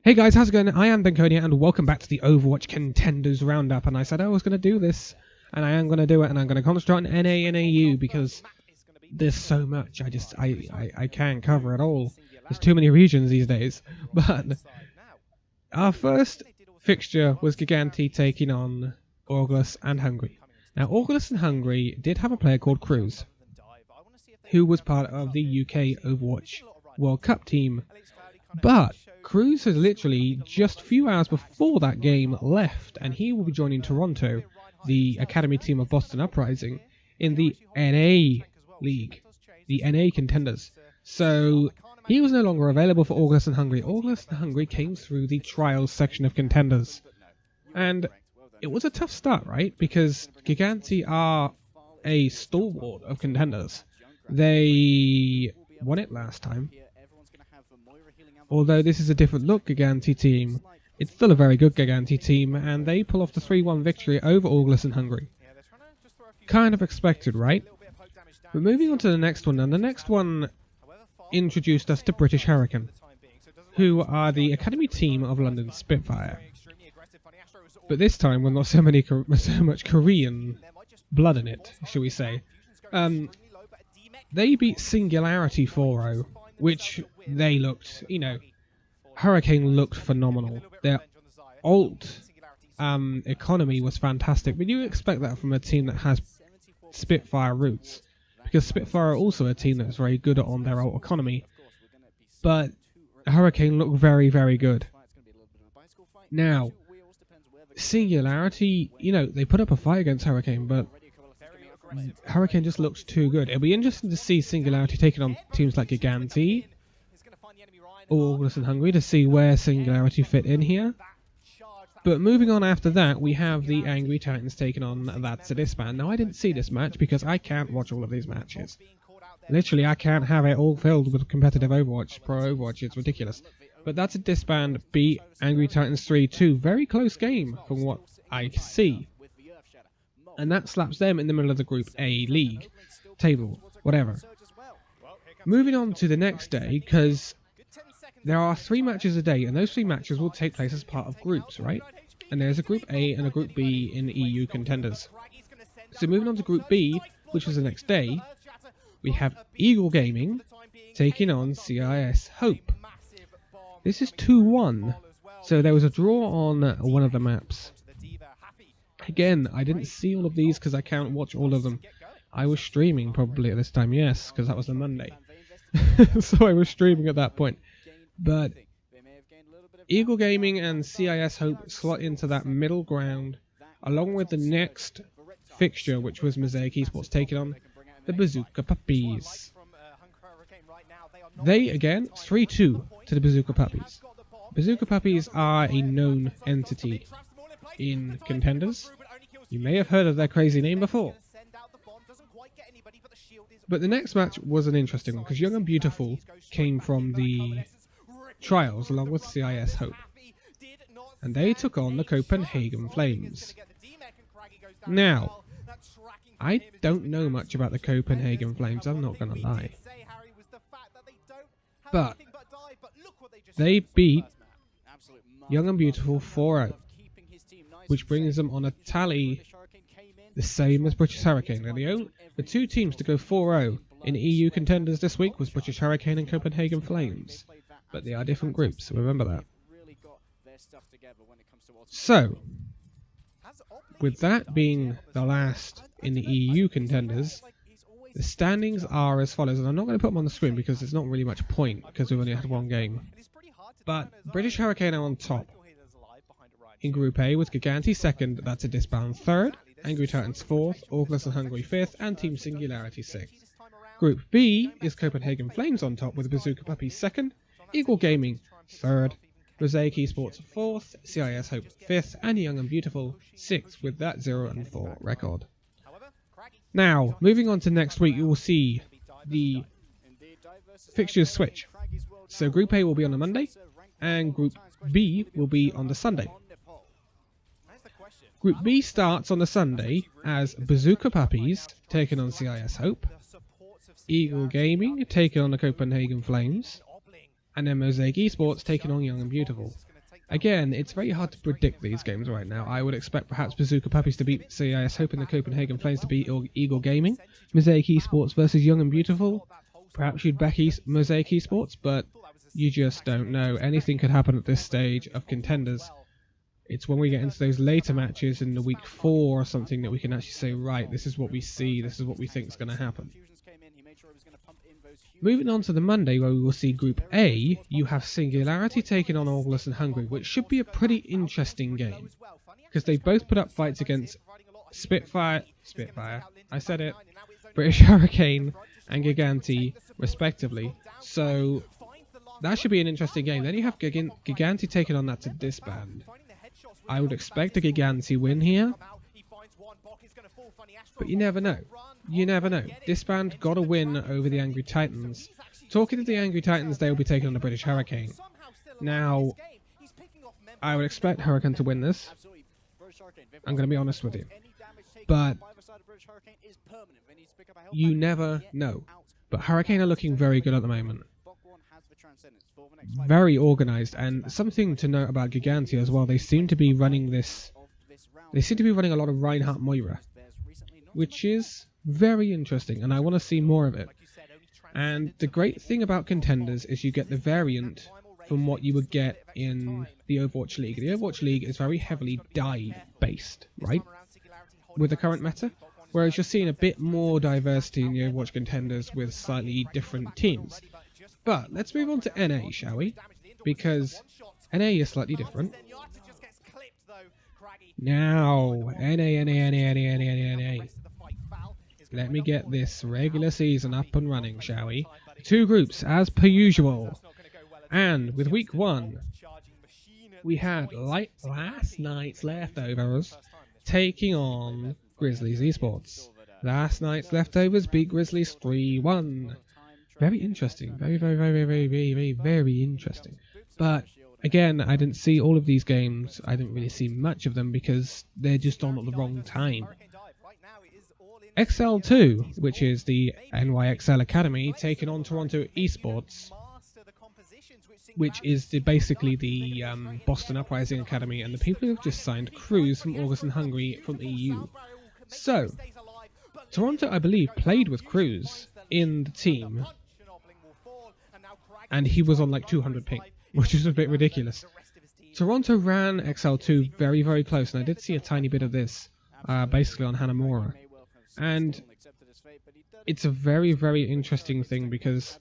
Hey guys, how's it going? I am Benconia and welcome back to the Overwatch Contenders Roundup. And I said I was going to do this, and I am going to do it, and I'm going to concentrate on NA and EU because there's so much. I can't cover it all. There's too many regions these days. But our first fixture was Giganti taking on August and Hungary. Now, August and Hungary did have a player called Cruz, who was part of the UK Overwatch World Cup team. But Cruz has literally just a few hours before that game left, and he will be joining Toronto, the academy team of Boston Uprising, in the NA League, the NA Contenders. So he was no longer available for August and Hungary. August and Hungary came through the trials section of Contenders, and it was a tough start, right? Because Giganti are a stalwart of Contenders. They won it last time. Although this is a different look Giganti team, it's still a very good Giganti team, and they pull off the 3-1 victory over August and Hungary. Kind of expected, right? But moving on to the next one, and the next one introduced us to British Hurricane, who are the academy team of London Spitfire. But this time, with not so much Korean blood in it, shall we say. They beat Singularity 4-0. Which they looked, Hurricane looked phenomenal. Their ult economy was fantastic, but you expect that from a team that has Spitfire roots, because Spitfire are also a team that's very good on their ult economy, but Hurricane looked very, very good. Now, Singularity, they put up a fight against Hurricane, but Hurricane just looks too good. It'll be interesting to see Singularity taking on teams like Giganti or August and Hungary to see where Singularity fit in here. But moving on after that, we have the Angry Titans taking on That's a Disband. Now, I didn't see this match because I can't watch all of these matches. Literally, I can't have it all filled with competitive Overwatch, pro Overwatch. It's ridiculous. But That's a Disband beat Angry Titans 3-2. Very close game from what I see. And that slaps them in the middle of the Group A League table, whatever. Moving on to the next day, because there are 3 matches a day, and those 3 matches will take place as part of groups, right? And there's a Group A and a Group B in EU Contenders. So moving on to Group B, which was the next day, we have Eagle Gaming taking on CIS Hope. This is 2-1, so there was a draw on one of the maps. Again, I didn't see all of these because I can't watch all of them. I was streaming probably at this time, yes, because that was a Monday. So I was streaming at that point. But Eagle Gaming and CIS Hope slot into that middle ground, along with the next fixture, which was Mosaic Esports taking on the Bazooka Puppies. They, again, 3-2 to the Bazooka Puppies. Bazooka Puppies are a known entity in Contenders. You may have heard of their crazy name before. But the next match was an interesting one, because Young and Beautiful came from the trials along with CIS Hope. And they took on the Copenhagen Flames. Now, I don't know much about the Copenhagen Flames, I'm not going to lie. But they beat Young and Beautiful 4-0. Which brings them on a tally the same as British Hurricane. Now, the 2 teams to go 4-0 in EU Contenders this week was British Hurricane and Copenhagen Flames. But they are different groups, so remember that. So, with that being the last in the EU Contenders, the standings are as follows. And I'm not going to put them on the screen because there's not really much point because we've only had 1 game. But British Hurricane are on top. In Group A with Giganti 2nd, That's a Disband 3rd, Angry Titans 4th, August and Hungary 5th, and Team Singularity 6th. Group B is Copenhagen Flames on top with Bazooka Puppies 2nd, Eagle Gaming 3rd, Mosaic Esports 4th, CIS Hope 5th, and Young and Beautiful 6th with that 0-4 record. Now, moving on to next week, you will see the fixtures switch. So Group A will be on a Monday, and Group B will be on the Sunday. Group B starts on the Sunday as Bazooka Puppies taking on CIS Hope, Eagle Gaming taking on the Copenhagen Flames, And then Mosaic Esports taking on Young and Beautiful. Again, it's very hard to predict these games right now. I would expect perhaps Bazooka Puppies to beat CIS, hoping the Copenhagen Flames to beat Eagle Gaming. Mosaic Esports versus Young and Beautiful. Perhaps you'd back Mosaic Esports, but you just don't know. Anything could happen at this stage of Contenders. It's when we get into those later matches in the week 4 or something that we can actually say, right, this is what we see, this is what we think is going to happen. Moving on to the Monday, where we will see Group A, you have Singularity taking on August and Hungary, which should be a pretty interesting game, because they both put up fights against Spitfire, I said it, British Hurricane and Giganti, respectively, so that should be an interesting game. Then you have Giganti taking on that to disband. I would expect a Giganti win here, but you never know. You never know. Disband got a win over the Angry Titans. Talking to the Angry Titans, they will be taking on the British Hurricane. Now, I would expect Hurricane to win this. I'm going to be honest with you. But you never know. But Hurricane are looking very good at the moment. Very organised, and something to note about Giganti as well, they seem to be running this... They seem to be running a lot of Reinhardt Moira, which is very interesting, and I want to see more of it. And the great thing about Contenders is you get the variant from what you would get in the Overwatch League. The Overwatch League is very heavily dive-based, right? With the current meta. Whereas you're seeing a bit more diversity in the Overwatch Contenders with slightly different teams. But let's move on to NA, shall we? Because NA is slightly different. Now, NA. Let me get this regular season up and running, shall we? 2 groups, as per usual. And with week 1, we had last night's leftovers taking on Grizzlies Esports. Last night's leftovers beat Grizzlies 3-1. Very interesting. Very interesting. But again, I didn't see all of these games. I didn't really see much of them because they're just on at the wrong time. XL2, which is the NYXL Academy, taking on Toronto Esports, which is basically the Boston Uprising Academy, and the people who have just signed Cruz from August and Hungary from EU. So, Toronto, I believe, played with Cruz in the team, and he was on like 200 ping, which is a bit ridiculous. Toronto ran XL2 very, very close, and I did see a tiny bit of this, basically on Hanamura. And it's a very, very interesting thing because,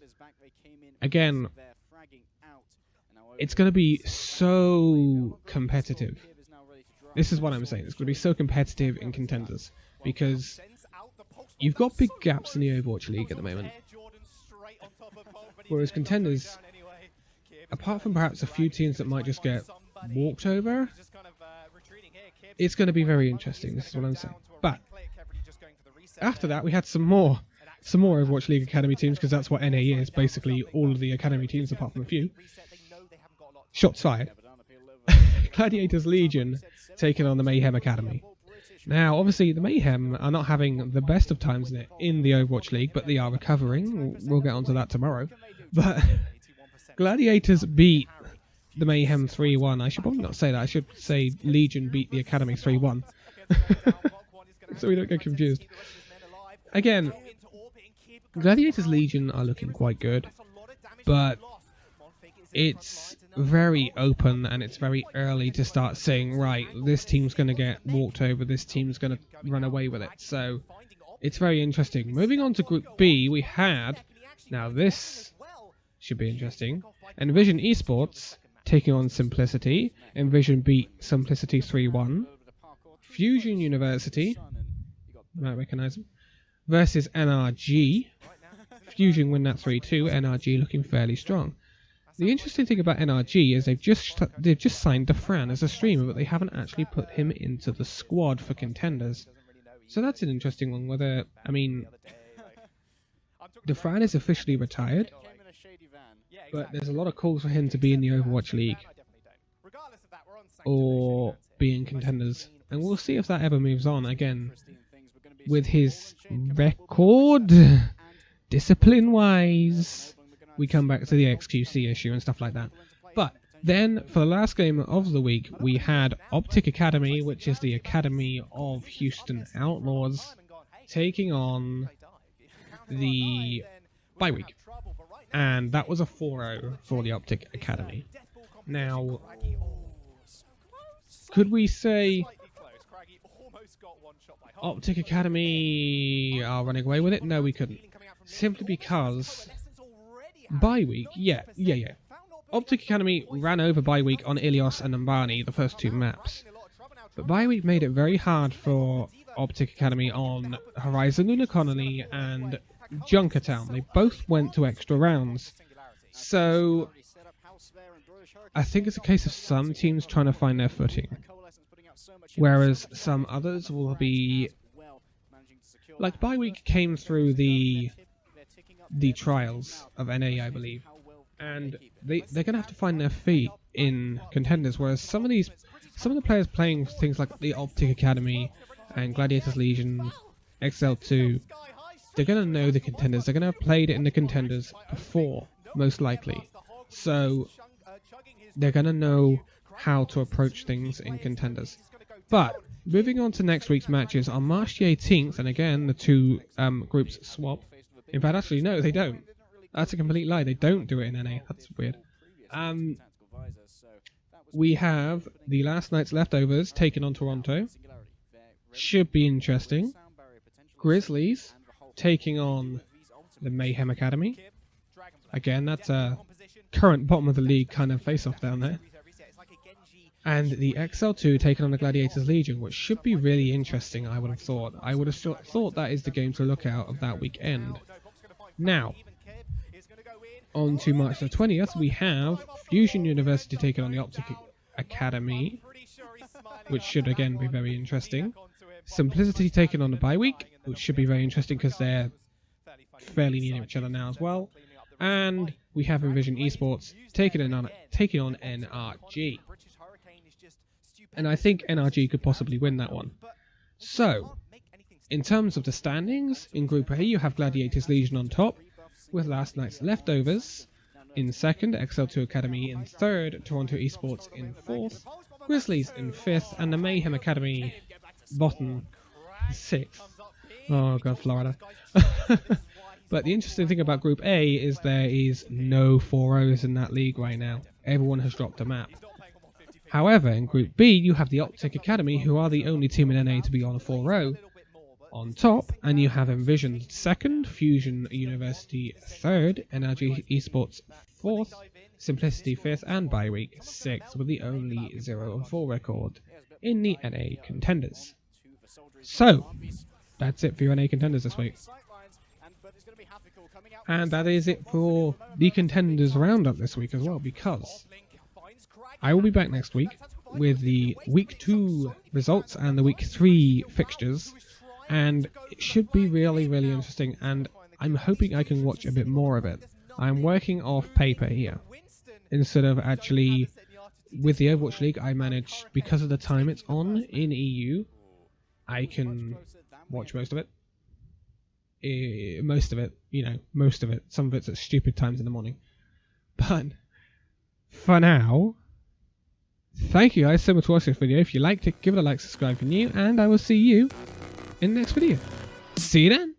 again, it's going to be so competitive. This is what I'm saying. It's going to be so competitive in Contenders because you've got big gaps in the Overwatch League at the moment. Whereas Contenders, apart from perhaps a few teams that might just get walked over, it's going to be very interesting. This is what I'm saying. But after that, we had some more Overwatch League Academy teams, because that's what NA is, basically all of the Academy teams apart from a few. Shots fired. Gladiators Legion taking on the Mayhem Academy. Now, obviously, the Mayhem are not having the best of times in the Overwatch League, but they are recovering. We'll get onto that tomorrow. But Gladiators beat the Mayhem 3-1. I should probably not say that. I should say Legion beat the Academy 3-1. So we don't get confused. Again, Gladiators Legion are looking quite good, but it's very open and it's very early to start saying, right, this team's going to get walked over, this team's going to run away with it. So it's very interesting. Moving on to Group B, we had, now this should be interesting, Envision Esports taking on Simplicity. Envision beat Simplicity 3-1. Fusion University, you might recognize them, versus NRG. Fusion win that 3-2. NRG looking fairly strong. The interesting thing about NRG is they've just signed Defran as a streamer, but they haven't actually put him into the squad for Contenders. So that's an interesting one. Whether, I mean, Defran is officially retired, but there's a lot of calls for him to be in the Overwatch League or be in Contenders, and we'll see if that ever moves on. Again, with his record, discipline-wise, we come back to the XQC issue and stuff like that. But then, for the last game of the week, we had Optic Academy, which is the Academy of Houston Outlaws, taking on the bye week. And that was a 4-0 for the Optic Academy. Now, could we say Optic Academy are running away with it? No, we couldn't. Simply because bye week, yeah. Optic Academy ran over bye week on Ilios and Umbani, the first two maps. But bye week made it very hard for Optic Academy on Horizon Lunar Colony and Junkertown. They both went to extra rounds. So I think it's a case of some teams trying to find their footing, whereas some others will be like bye week came through the trials of NA, I believe, and they're gonna have to find their feet in contenders, whereas some of the players playing things like the Optic Academy and Gladiators Legion, XL2, they're gonna know the contenders. They're gonna have played it in the contenders before, most likely. So they're gonna know how to approach things in contenders. But moving on to next week's matches, on March the 18th, and again the two groups swap. In fact, actually no, they don't. That's a complete lie. They don't do it in NA. That's weird. We have the last night's leftovers taking on Toronto. Should be interesting. Grizzlies taking on the Mayhem Academy. Again, that's a current bottom of the league kind of face-off down there. And the XL2 taking on the Gladiators Legion, which should be really interesting, I would have thought. I would have thought that is the game to look out of that weekend. Now, on to March the 20th, we have Fusion University taking on the Optic Academy, which should again be very interesting. Simplicity taking on the bye week, which should be very interesting because they're fairly near each other now as well. And we have Envision Esports taking on NRG. And I think NRG could possibly win that one. So, in terms of the standings, in Group A you have Gladiators Legion on top, with last night's leftovers in second, XL2 Academy in third, Toronto Esports in fourth, Grizzlies in fifth, and the Mayhem Academy bottom sixth. Oh god, Florida. But the interesting thing about Group A is there is no 4-0s in that league right now. Everyone has dropped a map. However, in Group B, you have the Optic Academy, who are the only team in NA to be on a 4-0, on top, and you have Envision second, Fusion University third, NRG Esports fourth, Simplicity fifth, and bye week sixth, with the only 0-4 record in the NA Contenders. So, that's it for your NA Contenders this week. And that is it for the Contenders Roundup this week as well, because I will be back next week with the Week 2 results and the Week 3 fixtures, and it should be really, really interesting, and I'm hoping I can watch a bit more of it. I'm working off paper here, instead of actually, with the Overwatch League, I manage, because of the time it's on in EU, I can watch most of it. Most of it. Some of it's at stupid times in the morning. But, for now, thank you guys so much for watching this video. If you liked it, give it a like, subscribe if you're new, and I will see you in the next video. See you then!